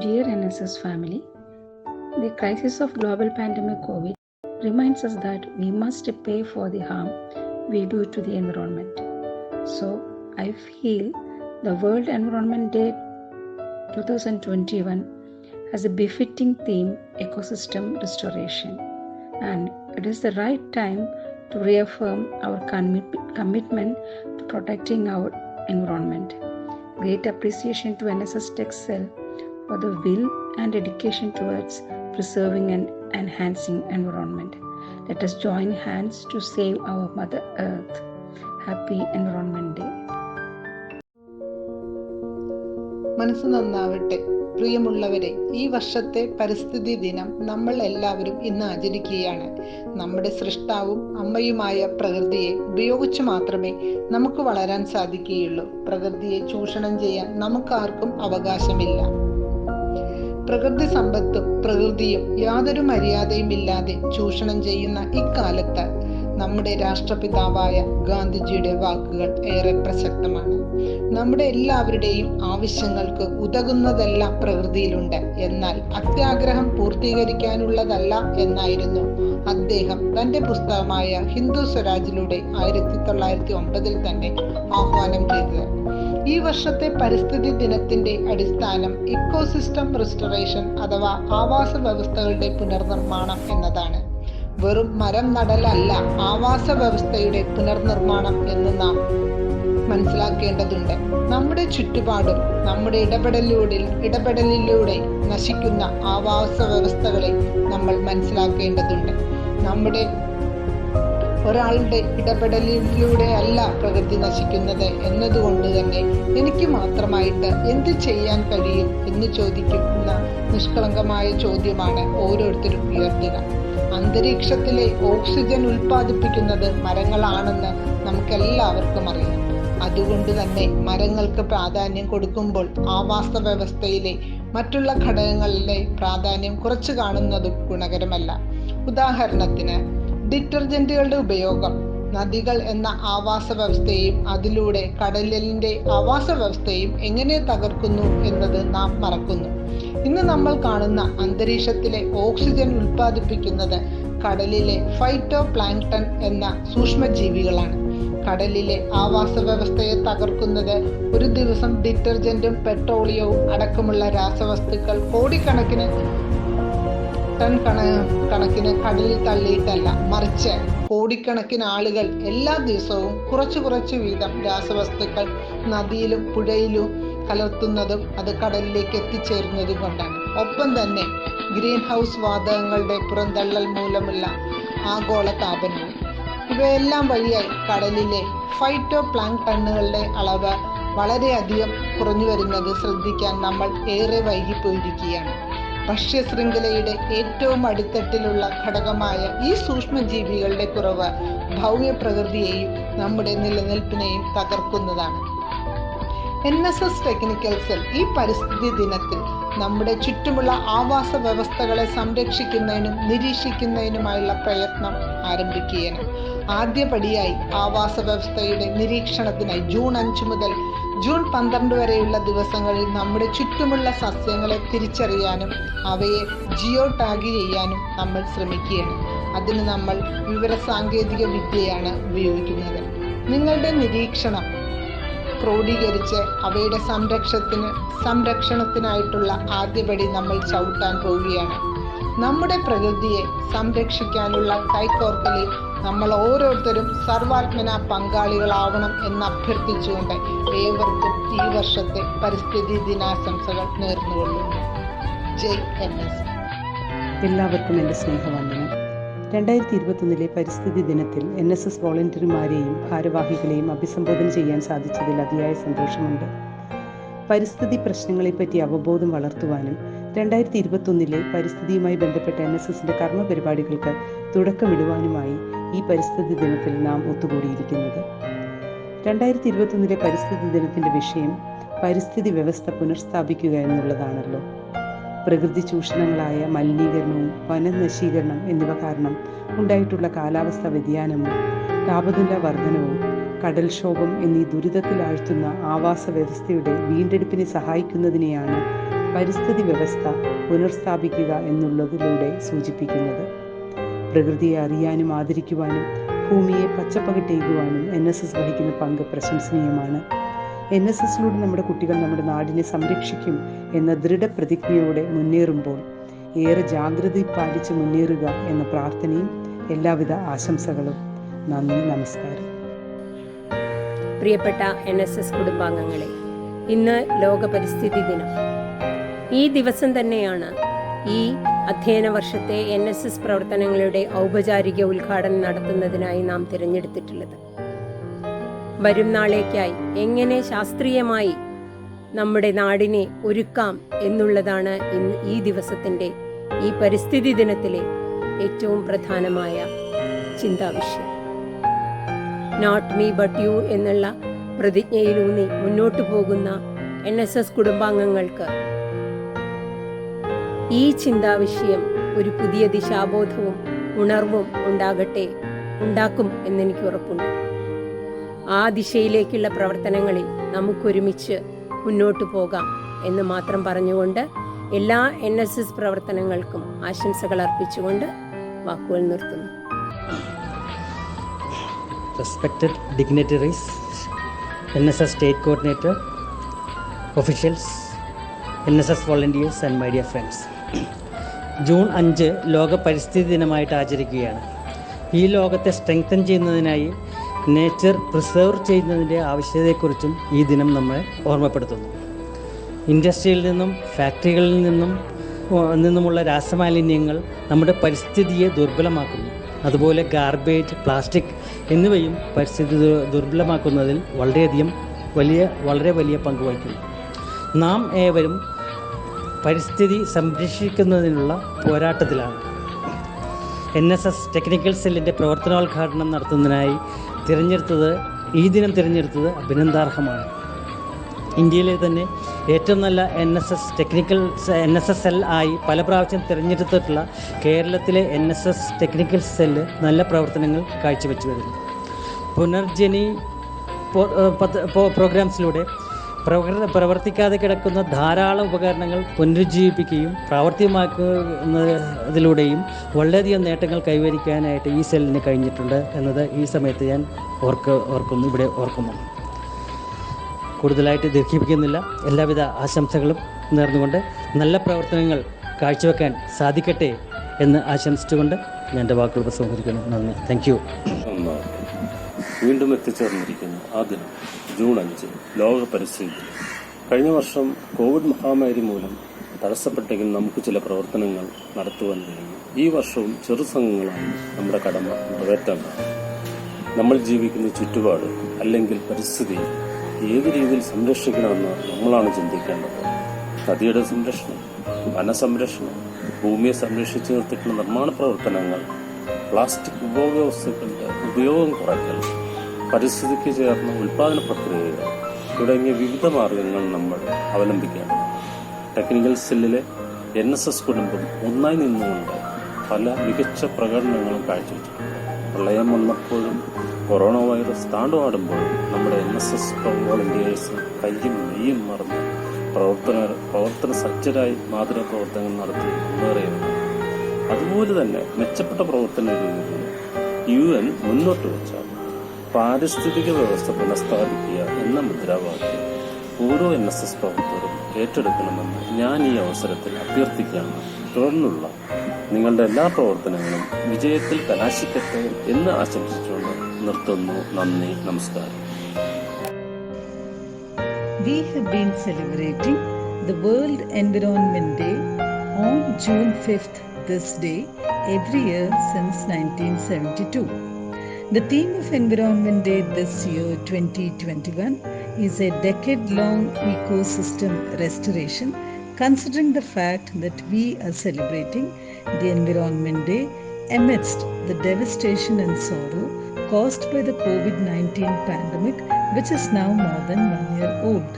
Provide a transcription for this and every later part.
Dear NSS family, the crisis of global pandemic COVID reminds us that we must pay for the harm we do to the environment. So, I feel the World Environment Day 2021 has a befitting theme, ecosystem restoration, and it is the right time to reaffirm our commitment to protecting our environment. Great appreciation to NSS Tech Cell for the will and dedication towards preserving and enhancing environment. Let us join hands to save our Mother Earth. Happy Environment Day. മനസ്സ് നന്നാവട്ടെ. പ്രിയമുള്ളവരെ, ഈ വർഷത്തെ പരിസ്ഥിതി ദിനം നമ്മൾ എല്ലാവരും ഇന്ന് ആചരിക്കുകയാണ്. നമ്മുടെ സൃഷ്ടാവും അമ്മയുമായ പ്രകൃതിയെ ഉപയോഗിച്ച് മാത്രമേ നമുക്ക് വളരാൻ സാധിക്കുകയുള്ളൂ. പ്രകൃതിയെ ചൂഷണം ചെയ്യാൻ നമുക്കാർക്കും അവകാശമില്ല. പ്രകൃതി സമ്പത്തും പ്രകൃതിയും യാതൊരു മര്യാദയും ഇല്ലാതെ ചൂഷണം ചെയ്യുന്ന ഇക്കാലത്ത് നമ്മുടെ രാഷ്ട്രപിതാവായ ഗാന്ധിജിയുടെ വാക്കുകൾ ഏറെ പ്രസക്തമാണ്. നമ്മുടെ എല്ലാവരുടെയും ആവശ്യങ്ങൾക്ക് ഉതകുന്നതെല്ലാം പ്രകൃതിയിലുണ്ട്, എന്നാൽ അത്യാഗ്രഹം പൂർത്തീകരിക്കാനുള്ളതല്ല എന്നായിരുന്നു അദ്ദേഹം തന്റെ പുസ്തകമായ ഹിന്ദു സ്വരാജിലൂടെ 1909 തന്നെ ആഹ്വാനം ചെയ്തത്. ഈ വർഷത്തെ പരിസ്ഥിതി ദിനത്തിന്റെ അടിസ്ഥാനം ഇക്കോസിസ്റ്റം റിസ്റ്റോറേഷൻ അഥവാ ആവാസ വ്യവസ്ഥകളുടെ പുനർനിർമ്മാണം എന്നതാണ്. വെറും മരം നടലല്ല ആവാസ വ്യവസ്ഥയുടെ പുനർനിർമ്മാണം എന്ന് നാം മനസ്സിലാക്കേണ്ടതുണ്ട്. നമ്മുടെ ചുറ്റുപാടും നമ്മുടെ ഇടപെടലിലൂടെ നശിക്കുന്ന ആവാസ വ്യവസ്ഥകളെ നമ്മൾ മനസ്സിലാക്കേണ്ടതുണ്ട്. നമ്മുടെ ഒരാളുടെ ഇടപെടലിലൂടെ അല്ല പ്രകൃതി നശിക്കുന്നത് എന്നതുകൊണ്ട് തന്നെ എനിക്ക് മാത്രമായിട്ട് എന്ത് ചെയ്യാൻ കഴിയും എന്ന് ചോദിക്കുന്ന നിഷ്കളങ്കമായ ചോദ്യമാണ് ഓരോരുത്തരും ഉയർത്തുക. അന്തരീക്ഷത്തിലെ ഓക്സിജൻ ഉൽപ്പാദിപ്പിക്കുന്നത് മരങ്ങളാണെന്ന് നമുക്കെല്ലാവർക്കും അറിയാം. അതുകൊണ്ട് തന്നെ മരങ്ങൾക്ക് പ്രാധാന്യം കൊടുക്കുമ്പോൾ ആവാസ വ്യവസ്ഥയിലെ മറ്റുള്ള ഘടകങ്ങളിലെ പ്രാധാന്യം കുറച്ചു കാണുന്നതും ഗുണകരമല്ല. ഉദാഹരണത്തിന്, ഡിറ്റർജന്റുകളുടെ ഉപയോഗം നദികൾ എന്ന ആവാസ വ്യവസ്ഥയെയും അതിലൂടെ കടലിന്റെ ആവാസ വ്യവസ്ഥയെയും എങ്ങനെ തകർക്കുന്നു എന്നത് നാം മറക്കുന്നു. ഇന്ന് നമ്മൾ കാണുന്ന അന്തരീക്ഷത്തിലെ ഓക്സിജൻ ഉൽപ്പാദിപ്പിക്കുന്നത് കടലിലെ ഫൈറ്റോ പ്ലാങ്ക്ടൺ എന്ന സൂക്ഷ്മജീവികളാണ്. കടലിലെ ആവാസ വ്യവസ്ഥയെ തകർക്കുന്നത് ഒരു ദിവസം ഡിറ്റർജന്റും പെട്രോളിയവും അടക്കമുള്ള രാസവസ്തുക്കൾ കോടിക്കണക്കിന് ടൺ കണക്കിന് കടലിൽ തള്ളിയിട്ടല്ല, മറിച്ച് കോടിക്കണക്കിന് ആളുകൾ എല്ലാ ദിവസവും കുറച്ചു വീതം രാസവസ്തുക്കൾ നദിയിലും പുഴയിലും കലർത്തുന്നതും അത് കടലിലേക്ക് എത്തിച്ചേരുന്നതും കൊണ്ടാണ്. ഒപ്പം തന്നെ ഗ്രീൻ ഹൗസ് വാതകങ്ങളുടെ പുറന്തള്ളൽ മൂലമുള്ള ആഗോള താപനവും. ഇവയെല്ലാം വഴിയായി കടലിലെ ഫൈറ്റോ പ്ലാങ്ക്ടണുകളുടെ അളവ് വളരെയധികം കുറഞ്ഞു വരുന്നത് ശ്രദ്ധിക്കാൻ നമ്മൾ ഏറെ വൈകിപ്പോയിരിക്കുകയാണ്. ഭക്ഷ്യശൃംഖലയുടെ ഏറ്റവും അടിത്തട്ടിലുള്ള ഘടകമായ ഈ സൂക്ഷ്മജീവികളുടെ കുറവ് ഭൗമ്യ പ്രകൃതിയെയും നമ്മുടെ നിലനിൽപ്പിനെയും തകർക്കുന്നതാണ്. NSS ടെക്നിക്കൽ സെൽ ഈ പരിസ്ഥിതി ദിനത്തിൽ നമ്മുടെ ചുറ്റുമുള്ള ആവാസ വ്യവസ്ഥകളെ സംരക്ഷിക്കുന്നതിനും നിരീക്ഷിക്കുന്നതിനുമായുള്ള പ്രയത്നം ആരംഭിക്കുകയാണ്. ആദ്യപടിയായി ആവാസ വ്യവസ്ഥയുടെ നിരീക്ഷണത്തിനായി ജൂൺ 5 മുതൽ ജൂൺ 12 വരെയുള്ള ദിവസങ്ങളിൽ നമ്മുടെ ചുറ്റുമുള്ള സസ്യങ്ങളെ തിരിച്ചറിയാനും അവയെ ജിയോ ടാഗ് ചെയ്യാനും നമ്മൾ ശ്രമിക്കുകയാണ്. അതിന് നമ്മൾ വിവരസാങ്കേതിക വിദ്യയാണ് ഉപയോഗിക്കുന്നത്. നിങ്ങളുടെ നിരീക്ഷണം ക്രോഡീകരിച്ച് അവയുടെ സംരക്ഷണത്തിനായിട്ടുള്ള ആദ്യപടി നമ്മൾ ചവിട്ടാൻ പോവുകയാണ്. നമ്മുടെ പ്രകൃതിയെ സംരക്ഷിക്കാനുള്ള കൈകോർക്കലിൽ നമ്മൾ ഓരോരുത്തരും സർവാത്മന പങ്കാളികളാവണം എന്ന് അഭ്യർത്ഥിച്ചുകൊണ്ട് ഏവർക്കും ഈ വർഷത്തെ പരിസ്ഥിതി ദിനാശംസകൾ നേർന്നുകൊള്ളുന്നു. ജയ് NSS. എല്ലാവർക്കും എൻ്റെ സ്നേഹവന്ദനം. 2021 പരിസ്ഥിതി ദിനത്തിൽ NSS വോളണ്ടിയർമാരെയും ഭാരവാഹികളെയും അഭിസംബോധന ചെയ്യാൻ സാധിച്ചതിൽ അതിയായ സന്തോഷമുണ്ട്. പരിസ്ഥിതി പ്രശ്നങ്ങളെപ്പറ്റി അവബോധം വളർത്തുവാനും 2021 പരിസ്ഥിതിയുമായി ബന്ധപ്പെട്ട NSSന്റെ കർമ്മപരിപാടികൾക്ക് തുടക്കമിടുവാനുമായി ഈ പരിസ്ഥിതി ദിനത്തിൽ നാം ഒത്തുകൂടിയിരിക്കുന്നത്. 2021 പരിസ്ഥിതി ദിനത്തിന്റെ വിഷയം പരിസ്ഥിതി വ്യവസ്ഥ പുനഃസ്ഥാപിക്കുക എന്നുള്ളതാണല്ലോ. പ്രകൃതി ചൂഷണങ്ങളായ മലിനീകരണവും വനനശീകരണം എന്നിവ കാരണം ഉണ്ടായിട്ടുള്ള കാലാവസ്ഥാ വ്യതിയാനവും താപനില വർധനവും കടൽക്ഷോഭം എന്നീ ദുരിതത്തിലാഴ്ത്തുന്ന ആവാസ വ്യവസ്ഥയുടെ വീണ്ടെടുപ്പിനെ സഹായിക്കുന്നതിനെയാണ് പരിസ്ഥിതി വ്യവസ്ഥ പുനഃസ്ഥാപിക്കുക എന്നുള്ളതിലൂടെ സൂചിപ്പിക്കുന്നത്. പ്രകൃതിയെ അറിയാനും ആദരിക്കുവാനും ഭൂമിയെ പച്ചപ്പകിട്ടേകുവാനും NSS വഹിക്കുന്ന പങ്ക് പ്രശംസനീയമാണ്. NSSലൂടെ നമ്മുടെ കുട്ടികൾ നമ്മുടെ നാടിനെ സംരക്ഷിക്കും എന്ന ദൃഢപ്രതിജ്ഞയോടെ മുന്നേറുമ്പോൾ ഏറെ ജാഗ്രത പാലിച്ച് മുന്നേറുക എന്ന പ്രാർത്ഥനയും എല്ലാവിധ ആശംസകളും. നന്ദി, നമസ്കാരം. പ്രിയപ്പെട്ട NSS കുടുംബാംഗങ്ങളെ, ഇന്ന് ലോക പരിസ്ഥിതി ദിനം. ഈ ദിവസം തന്നെയാണ് ഈ അധ്യയന വർഷത്തെ NSS പ്രവർത്തനങ്ങളുടെ ഔപചാരിക ഉദ്ഘാടനം നടത്തുന്നതിനായി നാം തിരഞ്ഞെടുത്തിട്ടുള്ളത്. വരും നാളേക്കായി എങ്ങനെ ശാസ്ത്രീയമായി നമ്മുടെ നാടിനെ ഒരുക്കാം എന്നുള്ളതാണ് ഇന്ന് ഈ ദിവസത്തിൻ്റെ ഈ പരിസ്ഥിതി ദിനത്തിലെ ഏറ്റവും പ്രധാനമായ ചിന്താവിഷയം. നോട്ട് മീ ബട്ട് യു എന്നുള്ള പ്രതിജ്ഞയിലൂന്നി മുന്നോട്ടു പോകുന്ന NSS കുടുംബാംഗങ്ങൾക്ക് ഈ ചിന്താവിഷയം ഒരു പുതിയ ദിശാബോധവും ഉണർവും ഉണ്ടാക്കും എന്നെനിക്ക് ഉറപ്പുണ്ട്. ആ ദിശയിലേക്കുള്ള പ്രവർത്തനങ്ങളിൽ നമുക്കൊരുമിച്ച് മുന്നോട്ടു പോകാം എന്ന് മാത്രം പറഞ്ഞുകൊണ്ട് എല്ലാ NSS പ്രവർത്തനങ്ങൾക്കും ആശംസകൾ അർപ്പിച്ചുകൊണ്ട് വാക്കുകൾ നിർത്തുന്നു. Respected dignitaries, NSS State Coordinator, officials, NSS volunteers and my dear friends. June 5 ലോക പരിസ്ഥിതി ദിനമായിട്ട് ആചരിക്കുകയാണ്. ഈ ലോകത്തെ സ്ട്രെങ്തൻ ചെയ്യുന്നതിനായി നേച്ചർ പ്രിസർവ് ചെയ്യുന്നതിൻ്റെ ആവശ്യകതയെക്കുറിച്ചും ഈ ദിനം നമ്മളെ ഓർമ്മപ്പെടുത്തുന്നു. ഇൻഡസ്ട്രിയിൽ നിന്നും ഫാക്ടറികളിൽ നിന്നുമുള്ള രാസമാലിന്യങ്ങൾ നമ്മുടെ പരിസ്ഥിതിയെ ദുർബലമാക്കുന്നു. അതുപോലെ ഗാർബേജ്, പ്ലാസ്റ്റിക് എന്നിവയും പരിസ്ഥിതി ദുർബലമാക്കുന്നതിൽ വളരെ വലിയ പങ്ക് വഹിക്കുന്നു. നാം ഏവരും പരിസ്ഥിതി സംരക്ഷിക്കുന്നതിനുള്ള പോരാട്ടത്തിലാണ്. NSS ടെക്നിക്കൽ സെല്ലിൻ്റെ പ്രവർത്തനോദ്ഘാടനം നടത്തുന്നതിനായി ഈ ദിനം തിരഞ്ഞെടുത്തത് അഭിനന്ദനാർഹമാണ്. ഇന്ത്യയിലെ തന്നെ ഏറ്റവും നല്ല NSS സെൽ ആയി പല പ്രാവശ്യം തിരഞ്ഞെടുത്തിട്ടുള്ള കേരളത്തിലെ NSS ടെക്നിക്കൽ സെല്ല് നല്ല പ്രവർത്തനങ്ങൾ കാഴ്ചവെച്ചു വരുന്നു. പുനർജനി പ്രോഗ്രാംസിലൂടെ പ്രവർത്തിക്കാതെ കിടക്കുന്ന ധാരാളം ഉപകരണങ്ങൾ പുനരുജ്ജീവിപ്പിക്കുകയും പ്രാവർത്തികമാക്കുന്നതിലൂടെയും വളരെയധികം നേട്ടങ്ങൾ കൈവരിക്കാനായിട്ട് ഈ സെല്ലിന് കഴിഞ്ഞിട്ടുണ്ട് എന്നത് ഈ സമയത്ത് ഞാൻ ഓർക്കുന്നു. കൂടുതലായിട്ട് ദീർഘിപ്പിക്കുന്നില്ല. എല്ലാവിധ ആശംസകളും നേർന്നുകൊണ്ട് നല്ല പ്രവർത്തനങ്ങൾ കാഴ്ചവെക്കാൻ സാധിക്കട്ടെ എന്ന് ആശംസിച്ചുകൊണ്ട് ഞാൻ എൻ്റെ വാക്കുകൾ ഉപസംഹരിക്കുന്നു. നന്ദി. Thank you. വീണ്ടും എത്തിച്ചേർന്നിരിക്കുന്നു ആ ദിനം ജൂൺ 5 ലോക പരിസ്ഥിതി ദിനം. കഴിഞ്ഞ വർഷം കോവിഡ് മഹാമാരി മൂലം തടസ്സപ്പെട്ടെങ്കിൽ നമുക്ക് ചില പ്രവർത്തനങ്ങൾ നടത്തുവാൻ കഴിഞ്ഞു. ഈ വർഷവും ചെറുസംഘങ്ങളാണ് നമ്മുടെ കടമ നിറവേറ്റേണ്ടത്. നമ്മൾ ജീവിക്കുന്ന ചുറ്റുപാട് അല്ലെങ്കിൽ പരിസ്ഥിതി ഏത് രീതിയിൽ സംരക്ഷിക്കണമെന്ന് നമ്മളാണ് ചിന്തിക്കേണ്ടത്. നദിയുടെ സംരക്ഷണം, വനസംരക്ഷണം, ഭൂമിയെ സംരക്ഷിച്ചു നിർത്തിയിട്ടുള്ള നിർമ്മാണ പ്രവർത്തനങ്ങൾ, പ്ലാസ്റ്റിക് ഉപഭോഗവസ്തുക്കളുടെ ഉപയോഗം കുറയ്ക്കൽ, പരിസ്ഥിതിക്ക് ചേർന്ന ഉൽപാദന പ്രക്രിയകൾ തുടങ്ങിയ വിവിധ മാർഗങ്ങൾ നമ്മൾ അവലംബിക്കേണ്ടതാണ്. ടെക്നിക്കൽ സെല്ലിലെ NSS കുടുംബം ഒന്നായി നിന്നുകൊണ്ട് പല മികച്ച പ്രകടനങ്ങളും കാഴ്ചവെച്ചിട്ടുണ്ട്. പ്രളയം വന്നപ്പോഴും കൊറോണ വൈറസ് താണ്ടുവാടുമ്പോഴും നമ്മുടെ NSS വോളണ്ടിയേഴ്സ് കയ്യും നെയ്യും മറന്ന് പ്രവർത്തന സജ്ജരായി മാതൃ പ്രവർത്തനങ്ങൾ നടത്തി മുന്നേറിയവരാണ്. അതുപോലെ തന്നെ മെച്ചപ്പെട്ട പ്രവർത്തന രീതിയിൽ UN മുന്നോട്ട് വെച്ച പാരിസ്ഥിതിക വ്യവസ്ഥ പുനഃസ്ഥാപിക്കുക എന്ന മുദ്രാവാക്യം ഓരോ NSS പ്രവർത്തകരും ഏറ്റെടുക്കണമെന്ന് ഞാൻ ഈ അവസരത്തിൽ അഭ്യർത്ഥിക്കുകയാണ്. തുടർന്നുള്ള നിങ്ങളുടെ എല്ലാ പ്രവർത്തനങ്ങളും വിജയത്തിൽ കലാശിക്കട്ടെ എന്ന് ആശംസിച്ചുകൊണ്ട് നിർത്തുന്നു. നന്ദി, നമസ്കാരം. We have been celebrating the World Environment Day on June 5th. This day every year since 1972. The theme of Environment Day this year, 2021, is a decade-long ecosystem restoration, considering the fact that we are celebrating the Environment Day amidst the devastation and sorrow caused by the COVID-19 pandemic, which is now more than 1 year old.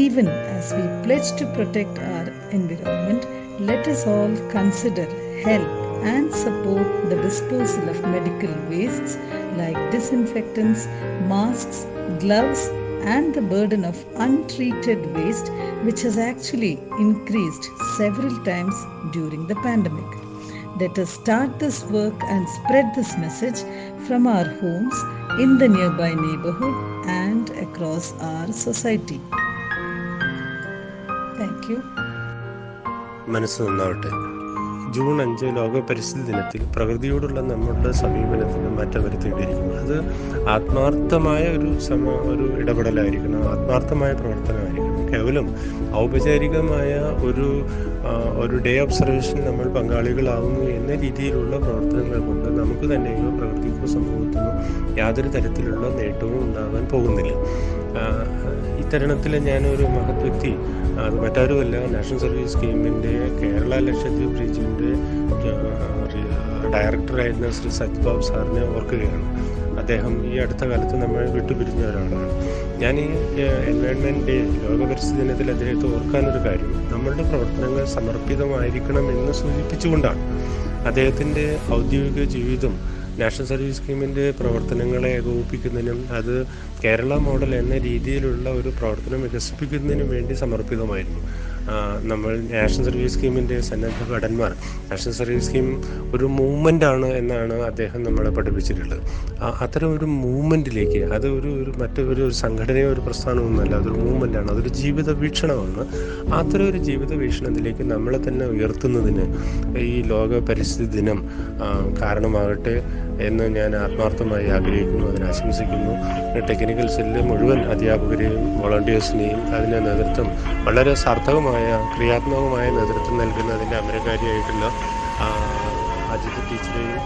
Even as we pledge to protect our environment, let us all consider, help and support the disposal of medical wastes like disinfectants, masks, gloves and the burden of untreated waste, which has actually increased several times during the pandemic. Let us start this work and spread this message from our homes, in the nearby neighborhood and across our society. Thank you. മനസ്സ് നന്നാവട്ടെ. June 5 ലോക പരിസ്ഥിതി ദിനത്തിൽ പ്രകൃതിയോടുള്ള നമ്മുടെ സമീപനത്തിന് മാറ്റം വരുത്തേണ്ടിയിരിക്കുന്നു. അത് ആത്മാർത്ഥമായ ഒരു ഇടപെടലായിരിക്കണം, ആത്മാർത്ഥമായ പ്രവർത്തനമായിരിക്കണം. കേവലം ഔപചാരികമായ ഒരു ഡേ ഒബ്സർവേഷൻ നമ്മൾ പങ്കാളികളാവുന്നു എന്ന രീതിയിലുള്ള പ്രവർത്തനങ്ങൾ കൊണ്ട് നമുക്ക് തന്നെയോ പ്രകൃതിക്കോ സമൂഹത്തിനോ യാതൊരു തരത്തിലുള്ള നേട്ടവും ഉണ്ടാകാൻ പോകുന്നില്ല. ഇത്തരണത്തിൽ ഞാനൊരു മഹത് വ്യക്തി, അത് മറ്റാരുമല്ല, നാഷണൽ സർവീസ് സ്കീമിൻ്റെ കേരള ലക്ഷദ്വീപ് റീജിയൻ്റെ ഡയറക്ടറായിരുന്ന ശ്രീ സത്യബാബു സാറിനെ ഓർക്കുകയാണ്. അദ്ദേഹം ഈ അടുത്ത കാലത്ത് നമ്മൾ വിട്ടുപിരിഞ്ഞ ഒരാളാണ്. ഞാൻ ഈ എൻവയോൺമെൻറ്റ് ഡേ ലോക പരിസ്ഥിതി ദിനത്തിൽ അദ്ദേഹത്തെ ഓർക്കാനൊരു കാര്യം, നമ്മളുടെ പ്രവർത്തനങ്ങൾ സമർപ്പിതമായിരിക്കണം എന്ന് സൂചിപ്പിച്ചുകൊണ്ടാണ്. അദ്ദേഹത്തിൻ്റെ ഔദ്യോഗിക ജീവിതം നാഷണൽ സർവീസ് സ്കീമിൻ്റെ പ്രവർത്തനങ്ങളെ ഏകോപിപ്പിക്കുന്നതിനും അത് കേരള മോഡൽ എന്ന രീതിയിലുള്ള ഒരു പ്രവർത്തനം വികസിപ്പിക്കുന്നതിനും വേണ്ടി സമർപ്പിതമായിരുന്നു. നമ്മൾ നാഷണൽ സർവീസ് സ്കീമിൻ്റെ സന്നദ്ധ ഭടന്മാർ, നാഷണൽ സർവീസ് സ്കീം ഒരു മൂവ്മെൻ്റാണ് എന്നാണ് അദ്ദേഹം നമ്മളെ പഠിപ്പിച്ചിട്ടുള്ളത്. അത്തരം ഒരു മൂവ്മെൻറ്റിലേക്ക്, അത് മറ്റൊരു സംഘടനയോ ഒരു പ്രസ്ഥാനമൊന്നുമല്ല, അതൊരു മൂവ്മെൻ്റാണ്, അതൊരു ജീവിത വീക്ഷണമാണ്. അത്തരം ഒരു ജീവിത വീക്ഷണത്തിലേക്ക് നമ്മളെ തന്നെ ഉയർത്തുന്നതിന് ഈ ലോക പരിസ്ഥിതി ദിനം കാരണമാകട്ടെ എന്ന് ഞാൻ ആത്മാർത്ഥമായി ആഗ്രഹിക്കുന്നു, അതിനാശംസിക്കുന്നു. ടെക്നിക്കൽ സെല്ല് മുഴുവൻ അധ്യാപകരെയും വോളണ്ടിയേഴ്സിനെയും അതിൻ്റെ നേതൃത്വം വളരെ സാർത്ഥകമായ ക്രിയാത്മകമായ നേതൃത്വം നൽകുന്ന അതിൻ്റെ അമരകാരിയായിട്ടുള്ള അജിത ടീച്ചറെയും